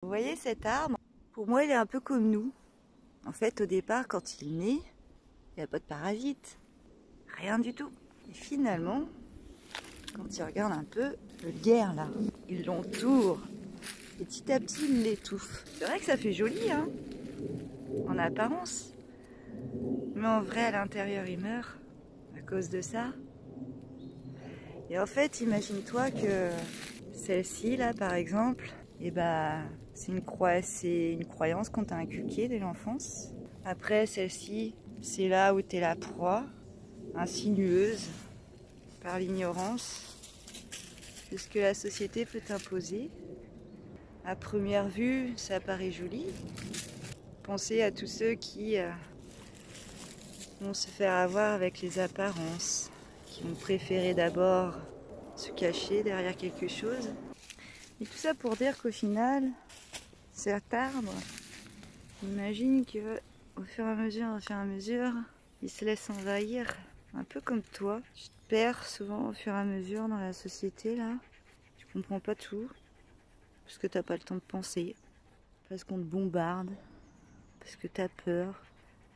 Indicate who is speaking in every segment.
Speaker 1: Vous voyez cet arbre? Pour moi, il est un peu comme nous. En fait, au départ, quand il naît, il n'y a pas de parasites. Rien du tout. Et finalement, quand il regarde un peu, le guerre là, il l'entoure. Et petit à petit, il l'étouffe. C'est vrai que ça fait joli, hein, en apparence. Mais en vrai, à l'intérieur, il meurt à cause de ça. Et en fait, imagine-toi que celle-ci, là, par exemple, eh ben, c'est une croyance qu'on t'a inculquée dès l'enfance. Après, celle-ci, c'est là où tu es la proie, insinueuse, par l'ignorance, de ce que la société peut t'imposer. À première vue, ça paraît joli. Pensez à tous ceux qui vont se faire avoir avec les apparences, qui vont préférer d'abord se cacher derrière quelque chose. Et tout ça pour dire qu'au final, cet arbre, imagine que au fur et à mesure, il se laisse envahir, un peu comme toi. Tu te perds souvent au fur et à mesure dans la société là. Tu comprends pas tout, parce que t'as pas le temps de penser, parce qu'on te bombarde, parce que t'as peur,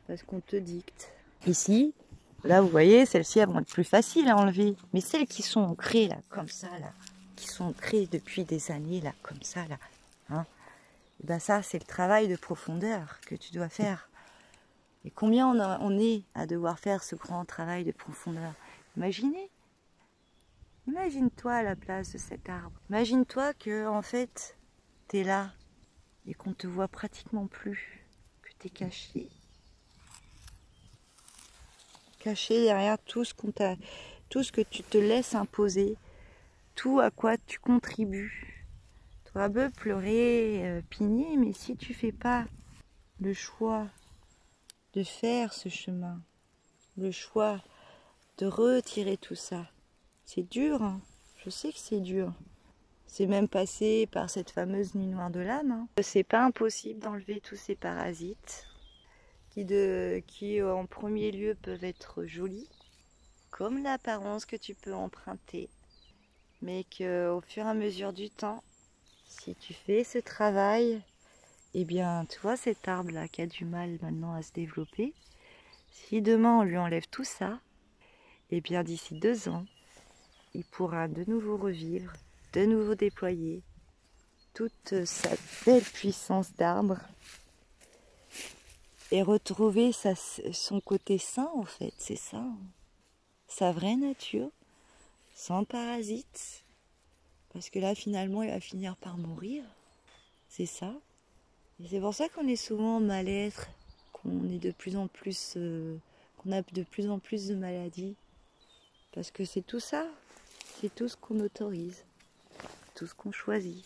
Speaker 1: parce qu'on te dicte. Ici, là vous voyez, celles-ci elles vont être plus faciles à enlever, mais celles qui sont ancrées là, comme ça là, qui sont ancrées depuis des années là, comme ça là, hein, et ben ça c'est le travail de profondeur que tu dois faire. Et combien on est à devoir faire ce grand travail de profondeur? Imaginez, imagine-toi à la place de cet arbre. Imagine-toi que en fait t'es là et qu'on te voit pratiquement plus, que t'es caché. Caché derrière tout ce que tu te laisses imposer, tout à quoi tu contribues. Tu auras beau pleurer, pigner, mais si tu fais pas le choix de faire ce chemin, le choix de retirer tout ça, c'est dur, hein. Je sais que c'est dur. C'est même passé par cette fameuse nuit noire de l'âme, hein. C'est pas impossible d'enlever tous ces parasites qui en premier lieu peuvent être jolis, comme l'apparence que tu peux emprunter, mais qu'au fur et à mesure du temps, si tu fais ce travail, eh bien, tu vois cet arbre-là qui a du mal maintenant à se développer, si demain on lui enlève tout ça, eh bien d'ici 2 ans, il pourra de nouveau revivre, de nouveau déployer toute sa belle puissance d'arbre et retrouver son côté sain en fait, c'est ça, sa vraie nature, sans parasites, parce que là finalement il va finir par mourir, c'est ça. Et c'est pour ça qu'on est souvent en mal-être, qu'on est de plus en plus, qu'on a de plus en plus de maladies, parce que c'est tout ça, c'est tout ce qu'on autorise, tout ce qu'on choisit.